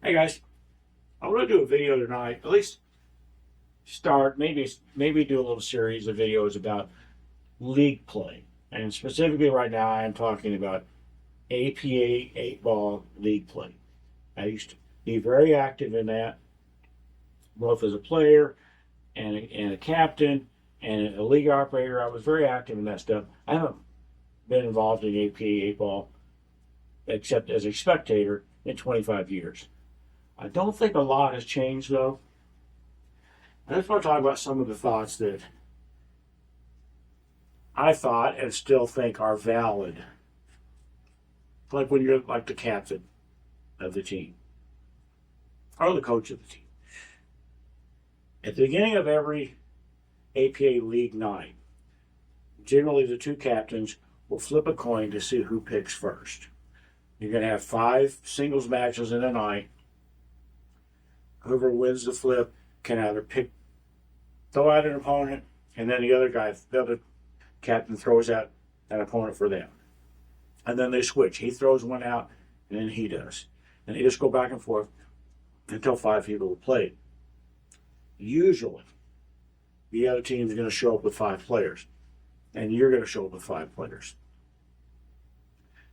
Hey guys, I want to do a video tonight. At least start maybe do a little series of videos about league play, and specifically right now I am talking about APA 8-ball league play. I used to be very active in that, both as a player and a captain and a league operator. I was very active in that stuff. I haven't been involved in APA 8-ball except as a spectator in 25 years. I don't think a lot has changed, though. I just want to talk about some of the thoughts that I thought and still think are valid. Like when you're like the captain of the team or the coach of the team. At the beginning of every APA League night, generally the two captains will flip a coin to see who picks first. You're going to have 5 singles matches in a night. Whoever wins the flip can either throw out an opponent, and then the other captain throws out an opponent for them. And then they switch. He throws one out, and then he does. And they just go back and forth until 5 people have played. Usually, the other team is going to show up with 5 players, and you're going to show up with 5 players.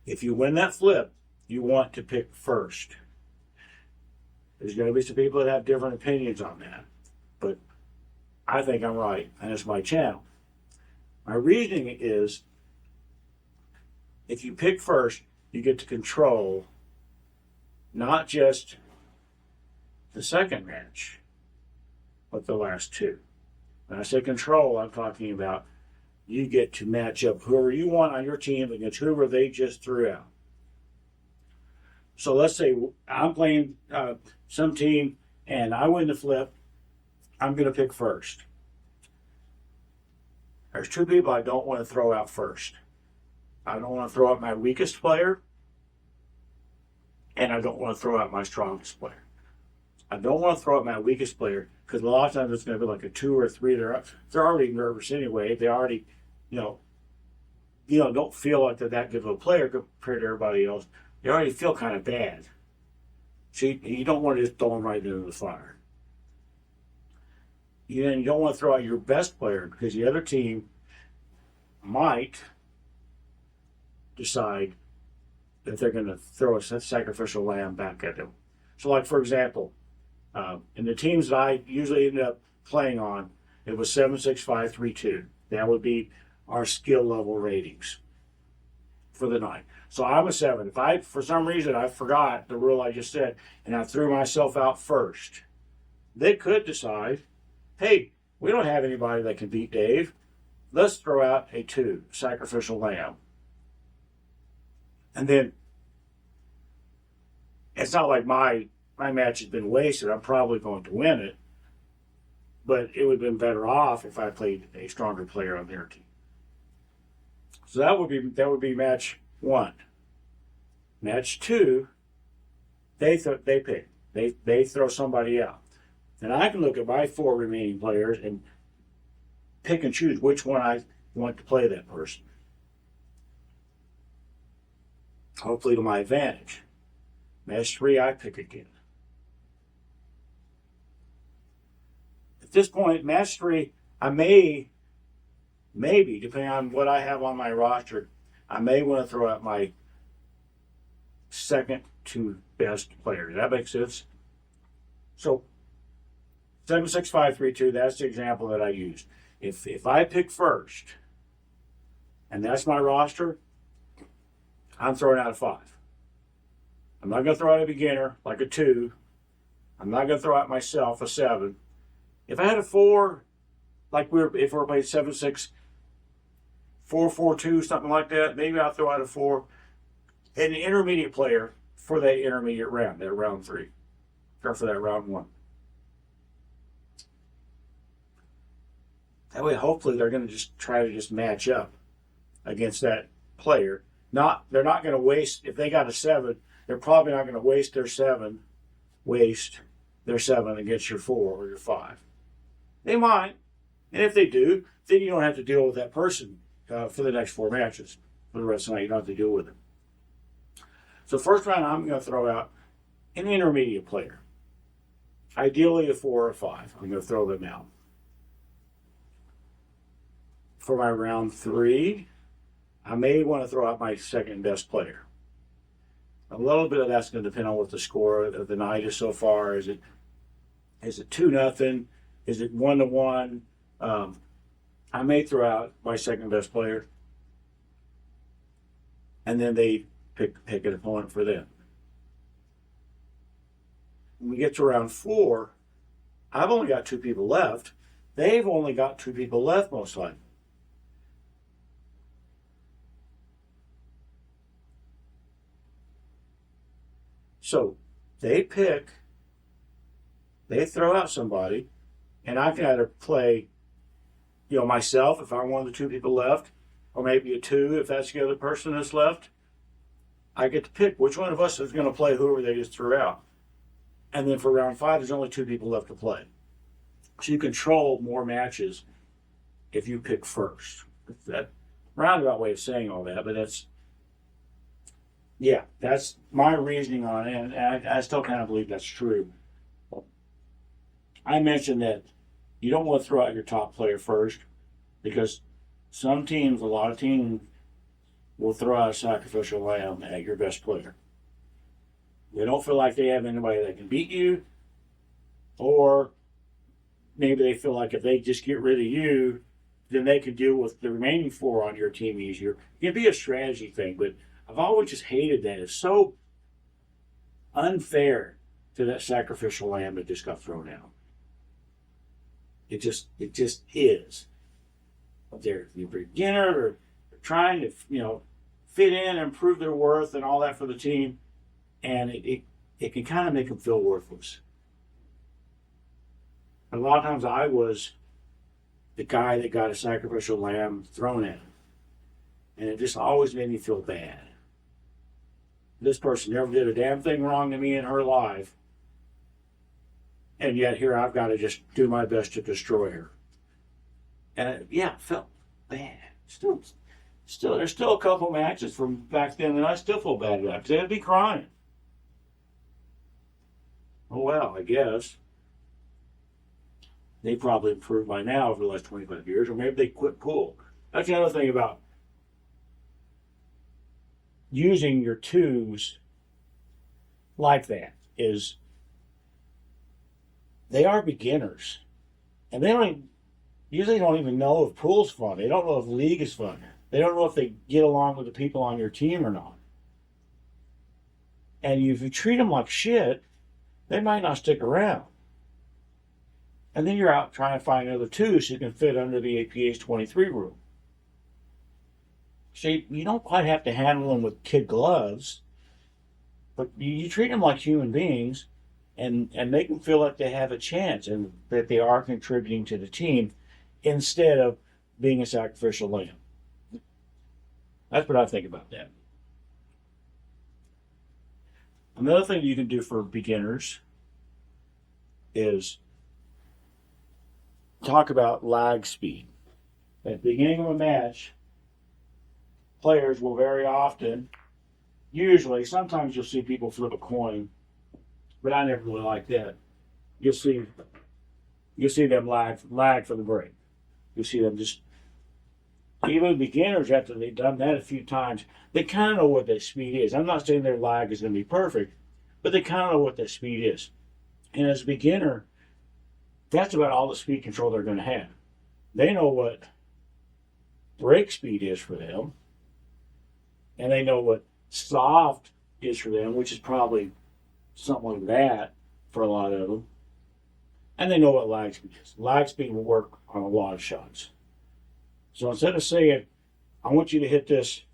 If you win that flip, you want to pick first. There's going to be some people that have different opinions on that, but I think I'm right, and it's my channel. My reasoning is, if you pick first, you get to control not just the second match, but the last 2. When I say control, I'm talking about you get to match up whoever you want on your team against whoever they just threw out. So let's say I'm playing some team and I win the flip. I'm going to pick first. There's 2 people I don't want to throw out first. I don't want to throw out my weakest player, and I don't want to throw out my strongest player. I don't want to throw out my weakest player because a lot of times it's going to be like a 2 or 3. They're already nervous anyway. They already, don't feel like they're that good of a player compared to everybody else. They already feel kind of bad. So you don't want to just throw them right into the fire. You don't want to throw out your best player because the other team might decide that they're going to throw a sacrificial lamb back at them. So, like, for example, in the teams that I usually end up playing on, it was 7, 6, 5, 3, 2. That would be our skill level ratings for the night. So I'm a 7. If for some reason, I forgot the rule I just said, and I threw myself out first, they could decide, hey, we don't have anybody that can beat Dave. Let's throw out a 2, sacrificial lamb. And then it's not like my match has been wasted. I'm probably going to win it. But it would have been better off if I played a stronger player on their team. So that would be match 1. Match 2, they pick. They throw somebody out. And I can look at my 4 remaining players and pick and choose which one I want to play that person. Hopefully to my advantage. Match 3, I pick again. At this point, match 3, I maybe, depending on what I have on my roster, I may want to throw out my second to best player. Does that make sense? So 7, 6, 5, 3, 2, that's the example that I used. If I pick first, and that's my roster, I'm throwing out a 5. I'm not going to throw out a beginner like a 2. I'm not going to throw out myself a 7. If I had a 4, like if we're playing 7, 6, 4, 4, 2, something like that, maybe I'll throw out a 4. And the intermediate player for that intermediate round, that round 3, or for that round 1. That way, hopefully, they're going to just try to match up against that player. They're not going to waste, if they got a 7, they're probably not going to waste their 7 against your 4 or your 5. They might, and if they do, then you don't have to deal with that person for the next 4 matches. For the rest of the night, you don't have to deal with it. So first round, I'm going to throw out an intermediate player. Ideally a 4 or a 5. I'm going to throw them out. For my round 3, I may want to throw out my second best player. A little bit of that's going to depend on what the score of the night is so far. Is it 2-0? Is it 1-1? I may throw out my second best player, and then they pick an opponent for them. When we get to round 4, I've only got 2 people left. They've only got 2 people left most likely. So they throw out somebody, and I can either play, myself if I'm one of the 2 people left, or maybe a 2 if that's the other person that's left. I get to pick which one of us is going to play whoever they just threw out. And then for round 5, there's only 2 people left to play. So you control more matches if you pick first. It's that roundabout way of saying all that, but that's my reasoning on it, and I still kind of believe that's true. I mentioned that you don't want to throw out your top player first, because a lot of teams, will throw out a sacrificial lamb at your best player. They don't feel like they have anybody that can beat you, or maybe they feel like if they just get rid of you, then they can deal with the remaining 4 on your team easier. It can be a strategy thing, but I've always just hated that. It's so unfair to that sacrificial lamb that just got thrown out. It just is. They're a beginner, or they're trying to fit in and prove their worth and all that for the team, and it can kind of make them feel worthless. A lot of times I was the guy that got a sacrificial lamb thrown at him, and it just always made me feel bad. This person never did a damn thing wrong to me in her life, and yet here I've got to just do my best to destroy her. And it felt bad. Still, there's still a couple matches from back then that I still feel bad about, because they'd be crying. Oh well, I guess they probably improved by now over the last 25 years, or maybe they quit pool. That's another thing about using your 2s like that, is they are beginners, and they usually don't even know if pool's fun. They don't know if league is fun. They don't know if they get along with the people on your team or not. And if you treat them like shit, they might not stick around. And then you're out trying to find another 2 so you can fit under the APA's 23 rule. So you don't quite have to handle them with kid gloves, but you treat them like human beings, and make them feel like they have a chance and that they are contributing to the team instead of being a sacrificial lamb. That's what I think about that. Another thing you can do for beginners is talk about lag speed. At the beginning of a match, players will very often, sometimes you'll see people flip a coin, but I never really like that. You'll see them lag for the break. You'll see them just, even beginners, after they've done that a few times, they kind of know what their speed is. I'm not saying their lag is going to be perfect, but they kind of know what their speed is. And as a beginner, that's about all the speed control they're going to have. They know what break speed is for them, and they know what soft is for them, which is probably something like that for a lot of them. And they know what lag speed is. Lag speed will work on a lot of shots. So instead of saying, I want you to hit this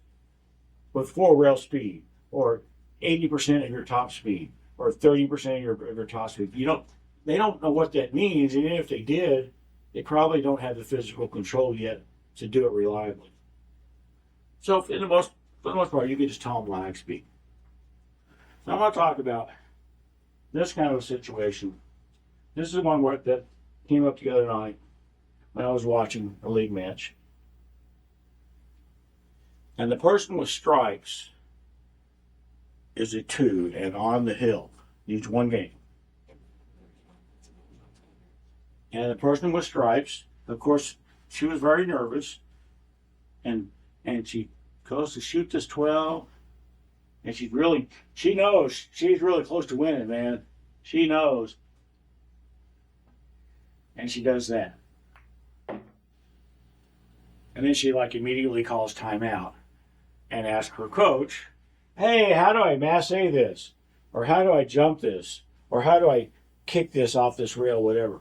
with 4 rail speed, or 80% of your top speed, or 30% of your top speed, they don't know what that means, and even if they did, they probably don't have the physical control yet to do it reliably. So for the most part, you can just tell them lag speed. So I'm going to talk about this kind of a situation. This is one that came up the other night when I was watching a league match. And the person with stripes is a 2 and on the hill. Each one game. And the person with stripes, of course, she was very nervous, and she goes to shoot this 12, and she knows she's really close to winning, man. She knows. And she does that. And then she immediately calls timeout and asks her coach, hey, how do I masse this? Or how do I jump this? Or how do I kick this off this rail, whatever?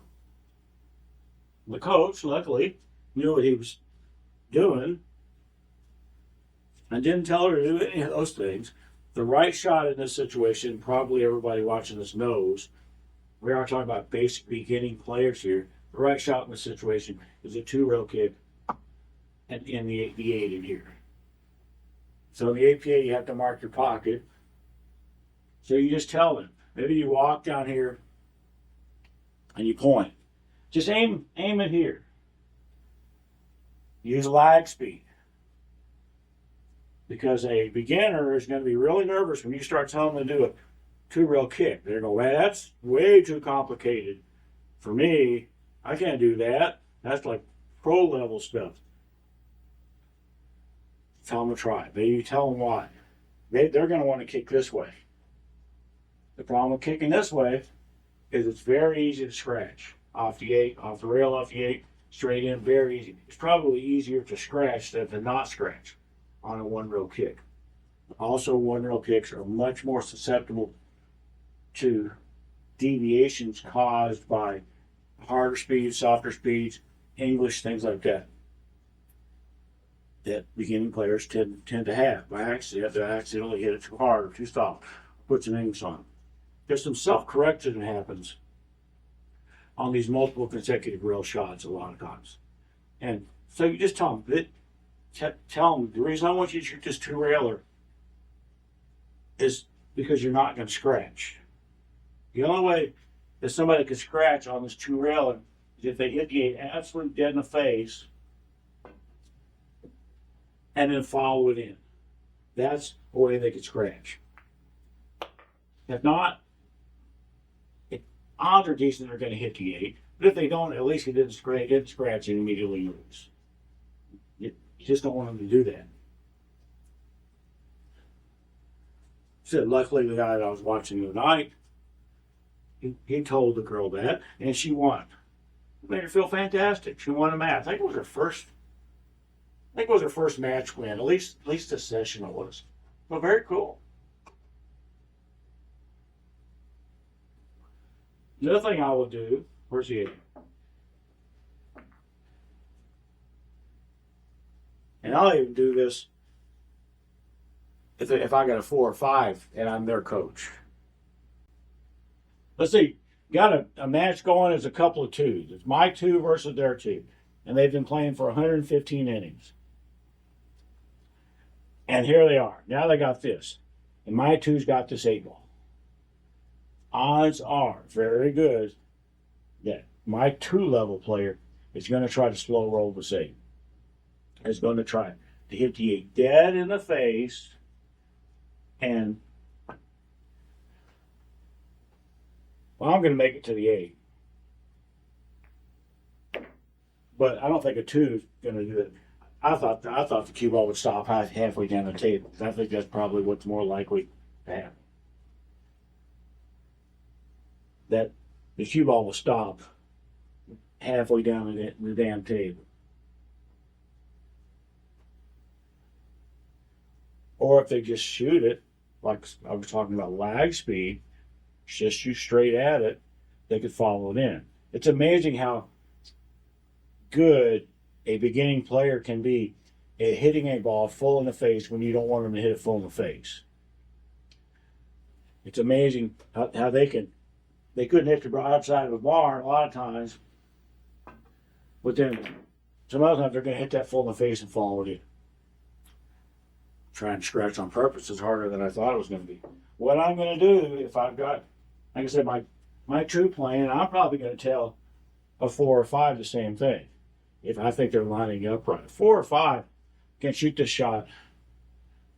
The coach, luckily, knew what he was doing and didn't tell her to do any of those things. The right shot in this situation, probably everybody watching this knows, we are talking about basic beginning players here. The right shot in this situation is a 2-rail kick and in the 8 in here. So in the APA, you have to mark your pocket. So you just tell them. Maybe you walk down here and you point. Just aim it here. Use lag speed. Because a beginner is going to be really nervous when you start telling them to do a 2-rail kick. They're going, well, that's way too complicated for me. I can't do that. That's like pro level stuff. Tell them to try. Maybe you tell them why. They're going to want to kick this way. The problem with kicking this way is it's very easy to scratch. Off the 8, off the rail, off the 8, straight in, very easy. It's probably easier to scratch than to not scratch on a 1-rail kick. Also, 1-rail kicks are much more susceptible to deviations caused by harder speeds, softer speeds, English, things like that. That beginning players tend to have by accident. They accidentally hit it too hard or too soft, put some English on. There's some self-correction that happens on these multiple consecutive rail shots a lot of times. And so you just tell them, the reason I want you to shoot this 2-railer is because you're not going to scratch. The only way that somebody can scratch on this 2-railer is if they hit the 8 absolutely dead in the face and then follow it in. That's the way they could scratch. If not, odds are decent they're going to hit the 8. But if they don't, at least he didn't scratch and immediately lose. You just don't want them to do that. So luckily, the guy that I was watching the other night, he told the girl that, and she won. It made her feel fantastic. She won a match. I think it was her first match win. At least this session it was. Well, very cool. The other thing I will do, where's the 8? And I'll even do this if I got a 4 or 5 and I'm their coach. Let's see, got a match going as a couple of 2s. It's my 2 versus their 2. And they've been playing for 115 innings. And here they are. Now they got this. And my 2's got this 8 ball. Odds are very good that my 2-level player is going to try to slow roll this 8. Is going to try to hit the 8 dead in the face and, well, I'm going to make it to the 8. But I don't think a 2 is going to do it. I thought the cue ball would stop halfway down the table. I think that's probably what's more likely to happen. That the cue ball will stop halfway down the damn table. Or if they just shoot it, like I was talking about lag speed, just shoot straight at it, they could follow it in. It's amazing how good a beginning player can be at hitting a ball full in the face when you don't want them to hit it full in the face. It's amazing how they couldn't hit the broadside of a barn a lot of times, but then some other times they're going to hit that full in the face and follow it in. Trying to scratch on purpose is harder than I thought it was going to be. What I'm going to do if I've got, like I said, my 2 playing, I'm probably going to tell a 4 or 5 the same thing. If I think they're lining up right. 4 or 5 can shoot this shot,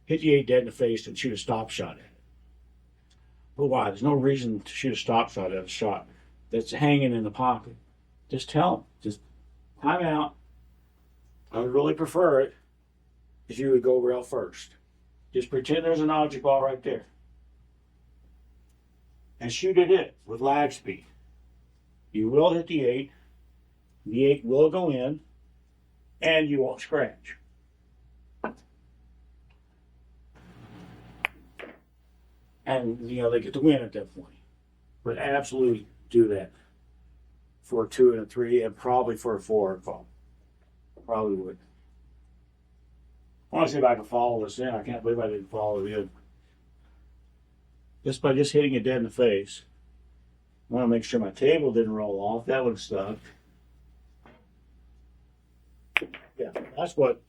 hit the 8 dead in the face, and shoot a stop shot at it. But why? There's no reason to shoot a stop shot at a shot that's hanging in the pocket. Just tell them. Just time out. I would really prefer it if you would go rail first. Just pretend there's an object ball right there. And shoot at it with lag speed. You will hit the 8. The 8 will go in. And you won't scratch. And, they get to win at that point. But absolutely do that for a 2 and a 3, and probably for a 4 call. Probably would. I want to see if I can follow this in. I can't believe I didn't follow it in. Just by hitting it dead in the face. I want to make sure my table didn't roll off. That would have stuck. Yeah, that's what.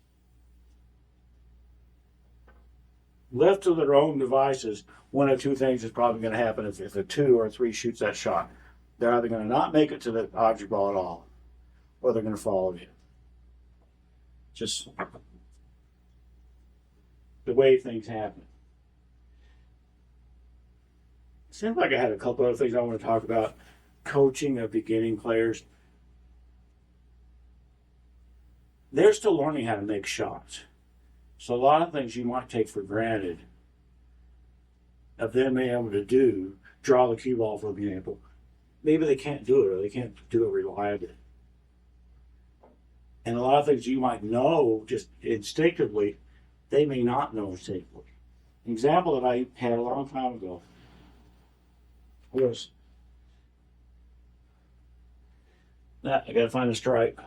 Left to their own devices, one of two things is probably going to happen if a 2 or a 3 shoots that shot. They're either going to not make it to the object ball at all, or they're going to follow you. Just the way things happen. Seems like I had a couple other things I want to talk about. Coaching of beginning players. They're still learning how to make shots. So a lot of things you might take for granted of them being able to do, draw the cue ball, for example. Maybe they can't do it, or they can't do it reliably. And a lot of things you might know just instinctively, they may not know instinctively. An example that I had a long time ago was that I got to find a stripe.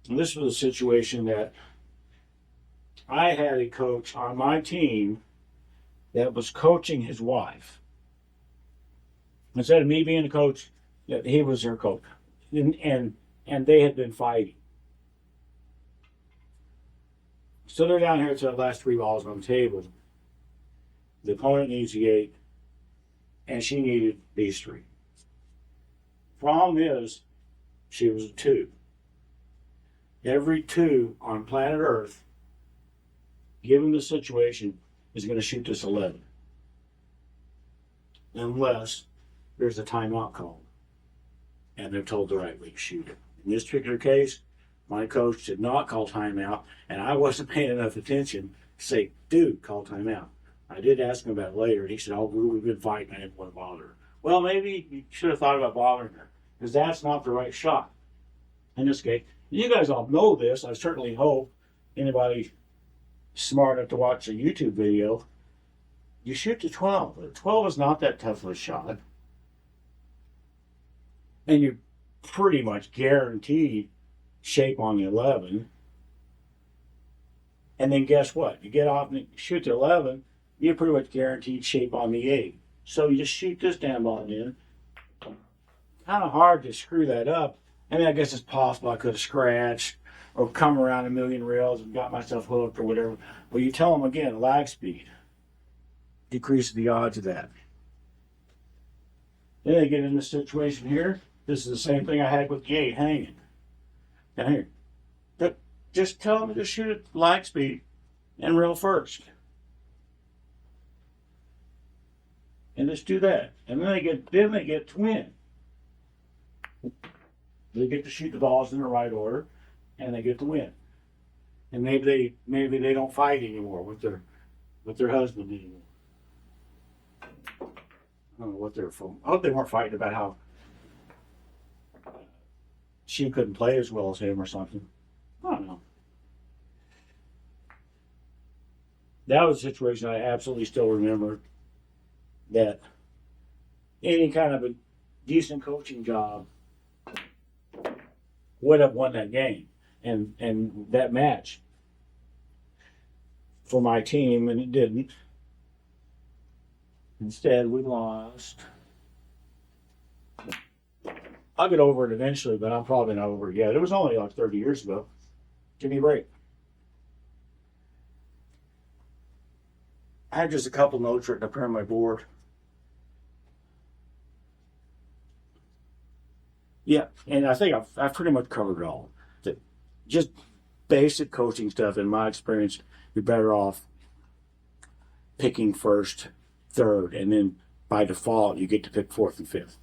And this was a situation that I had a coach on my team that was coaching his wife. Instead of me being the coach, he was her coach. And they had been fighting. So they're down here to the last 3 balls on the table. The opponent needs the 8, and she needed these 3. Problem is, she was a 2. Every 2 on planet Earth, given the situation, is going to shoot this 11. Unless there's a timeout call. And they're told the right way to shoot it. In this particular case, my coach did not call timeout, and I wasn't paying enough attention to say, dude, call timeout. I did ask him about it later, and he said, oh, we've been fighting, I didn't want to bother her. Well, maybe you should have thought about bothering her, because that's not the right shot. In this case, you guys all know this. I certainly hope anybody smart enough to watch a YouTube video, you shoot the 12. The 12 is not that tough of a shot. And you're pretty much guaranteed shape on the 11. And then guess what? You get off and shoot the 11, you're pretty much guaranteed shape on the 8. So you just shoot this damn ball in. Kind of hard to screw that up. I mean, I guess it's possible I could have scratched or come around a million rails and got myself hooked or whatever. But you tell them again, lag speed decreases the odds of that. Then they get in this situation here. This is the same thing I had with the 8 hanging. Down here. But just tell them to shoot at lag speed and rail first. And just do that. And then they get to win. They get to shoot the balls in the right order, and they get to win. And maybe they don't fight anymore with their husband anymore. I don't know what they're for. I hope they weren't fighting about how she couldn't play as well as him or something. I don't know. That was a situation I absolutely still remember, that any kind of a decent coaching job would have won that game and that match for my team, and it didn't. Instead, we lost. I'll get over it eventually, but I'm probably not over it yet. It was only like 30 years ago. Give me a break. I have just a couple notes written up here on my board. Yeah, and I think I've pretty much covered it all. Just basic coaching stuff, in my experience, you're better off picking first, third, and then by default you get to pick fourth and fifth.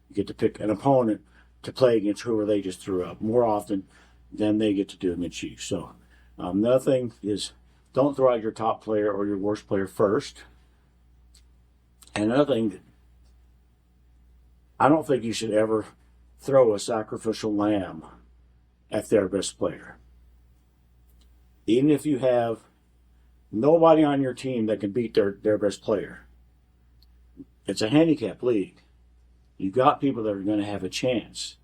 You get to pick an opponent to play against whoever they just threw up more often than they get to do against you. So another thing is, don't throw out your top player or your worst player first. And another thing, I don't think you should ever throw a sacrificial lamb at their best player. Even if you have nobody on your team that can beat their best player. It's a handicap league. You've got people that are going to have a chance.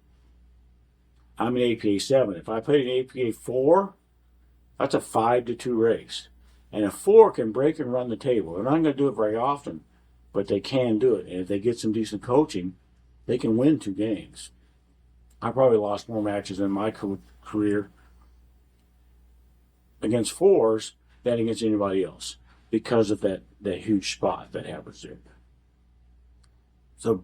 I'm an APA 7. If I played an APA 4, that's a 5-2 race. And a 4 can break and run the table. They're not going to do it very often, but they can do it. And if they get some decent coaching, they can win 2 games. I probably lost more matches in my career against 4s than against anybody else because of that huge spot that happens there. So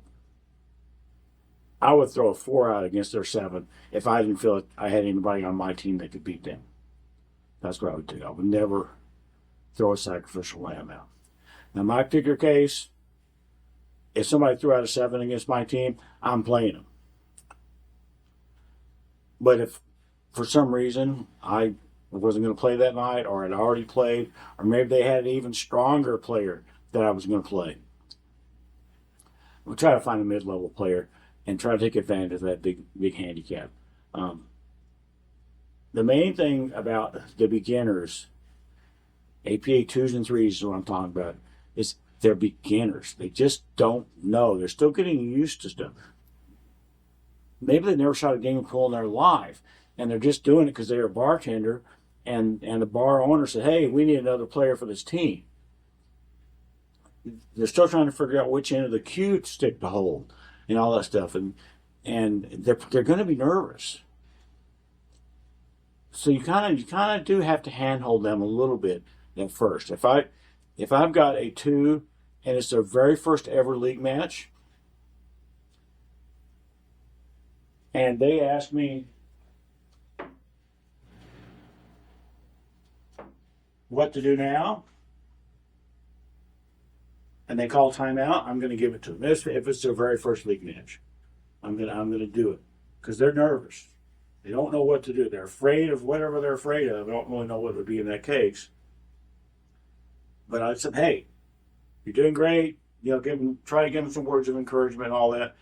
I would throw a 4 out against their 7 if I didn't feel like I had anybody on my team that could beat them. That's what I would do. I would never throw a sacrificial lamb out. Now, in my particular case, if somebody threw out a 7 against my team, I'm playing them. But if for some reason I wasn't going to play that night, or I'd already played, or maybe they had an even stronger player that I was going to play, we'll try to find a mid-level player and try to take advantage of that big handicap. The main thing about the beginners, APA 2s and 3s is what I'm talking about, is they're beginners. They just don't know. They're still getting used to stuff. Maybe they never shot a game of pool in their life, and they're just doing it because they're a bartender, and the bar owner said, hey, we need another player for this team. They're still trying to figure out which end of the cue stick to hold and all that stuff, and they're going to be nervous. So you kind of do have to handhold them a little bit at first. If I've got a 2 and it's their very first ever league match, and they ask me what to do now, and they call timeout, I'm going to give it to them. If it's their very first league match, I'm going to do it because they're nervous. They don't know what to do. They're afraid of whatever they're afraid of. They don't really know what would be in that case. But I said, hey, you're doing great. Try to give them some words of encouragement and all that.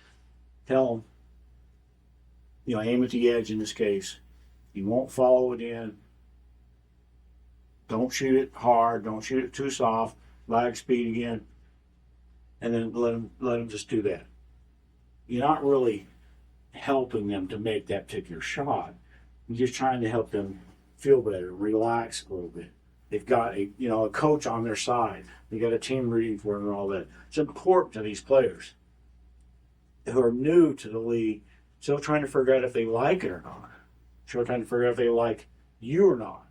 Tell them, aim at the edge in this case. You won't follow it in. Don't shoot it hard. Don't shoot it too soft. Lag speed again. And then let them just do that. You're not really helping them to make that particular shot. You're just trying to help them feel better, relax a little bit. They've got a coach on their side. They got a team rooting for them and all that. It's important to these players who are new to the league, still trying to figure out if they like it or not. Still trying to figure out if they like you or not.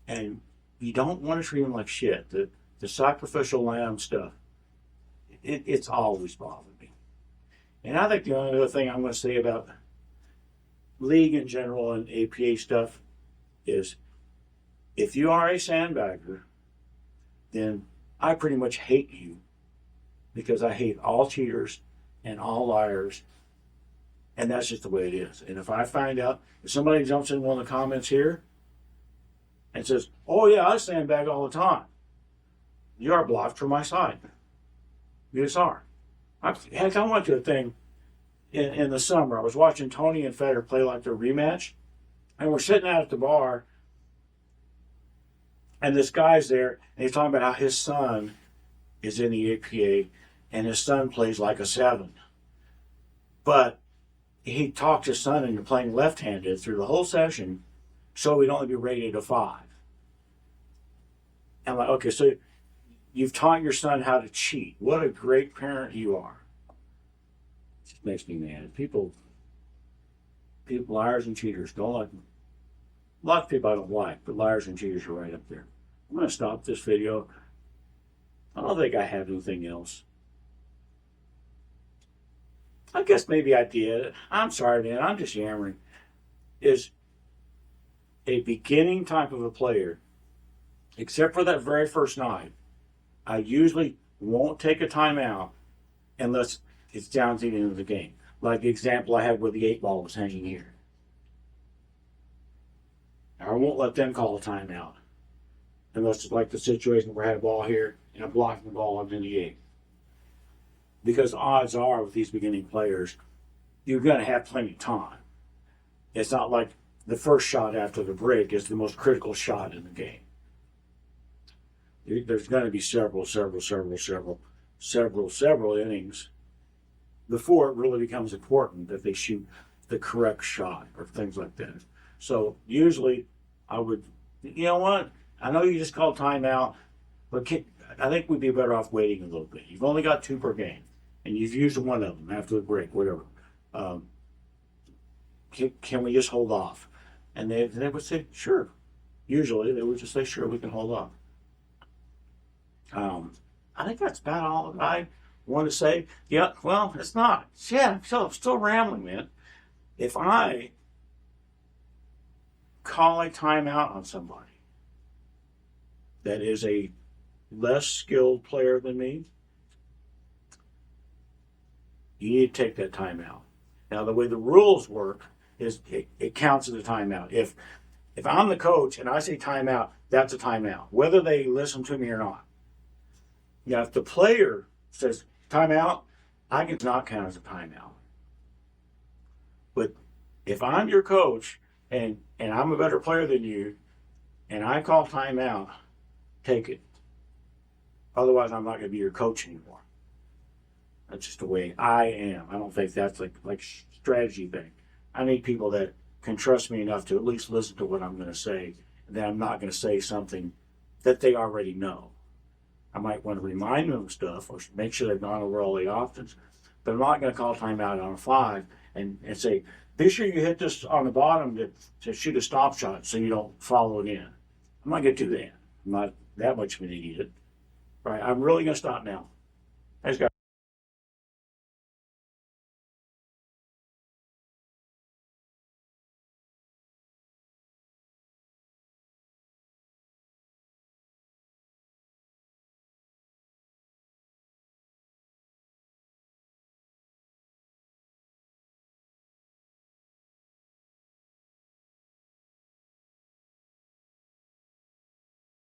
And you don't want to treat them like shit. The sacrificial lamb stuff, it's always bothered me. And I think the only other thing I'm going to say about league in general and APA stuff is, if you are a sandbagger, then I pretty much hate you, because I hate all cheaters and all liars, and that's just the way it is. And if I find out, if somebody jumps in one of the comments here and says, oh yeah, I sandbag all the time, you are blocked from my side. You just are. Heck, I went to a thing in the summer. I was watching Tony and Federer play like their rematch, and we're sitting out at the bar, and this guy's there, and he's talking about how his son is in the APA, and his son plays like a 7. But he talked his son into playing left-handed through the whole session, so he'd only be rated a 5. I'm like, okay, so you've taught your son how to cheat. What a great parent you are. It just makes me mad. People, liars and cheaters, don't like them. A lot of people I don't like, but liars and cheaters are right up there. I'm going to stop this video. I don't think I have anything else. I guess maybe I did. I'm sorry, man. I'm just yammering. Is a beginning type of a player except for that very first night, I usually won't take a timeout unless it's down to the end of the game. Like the example I had where the 8 ball was hanging here. I won't let them call a timeout unless it's like the situation where I have a ball here and I'm blocking the ball and in the 8. Because odds are with these beginning players, you're going to have plenty of time. It's not like the first shot after the break is the most critical shot in the game. There's going to be several innings before it really becomes important that they shoot the correct shot or things like that. So usually I would, you know what? I know you just called timeout, but I think we'd be better off waiting a little bit. You've only got 2 per game, and you've used one of them after the break, whatever. Can we just hold off? And they would say, sure. Usually they would just say, sure, we can hold off. I think that's about all I want to say. Yeah, well, it's not. Yeah, I'm still rambling, man. If I call a timeout on somebody that is a less skilled player than me, you need to take that timeout. Now, the way the rules work is it counts as a timeout. If I'm the coach and I say timeout, that's a timeout, whether they listen to me or not. Now, if the player says timeout, I can not count as a timeout. But if I'm your coach and I'm a better player than you, and I call timeout, take it. Otherwise, I'm not going to be your coach anymore. That's just the way I am. I don't think that's like strategy thing. I need people that can trust me enough to at least listen to what I'm going to say, and that I'm not going to say something that they already know. I might want to remind them of stuff or make sure they've gone over all the options, but I'm not going to call timeout on a 5 and say, be sure you hit this on the bottom to shoot a stop shot so you don't follow it in. I'm not going to do that. I'm not that much of an idiot. Right? I'm really going to stop now. Thanks, guys.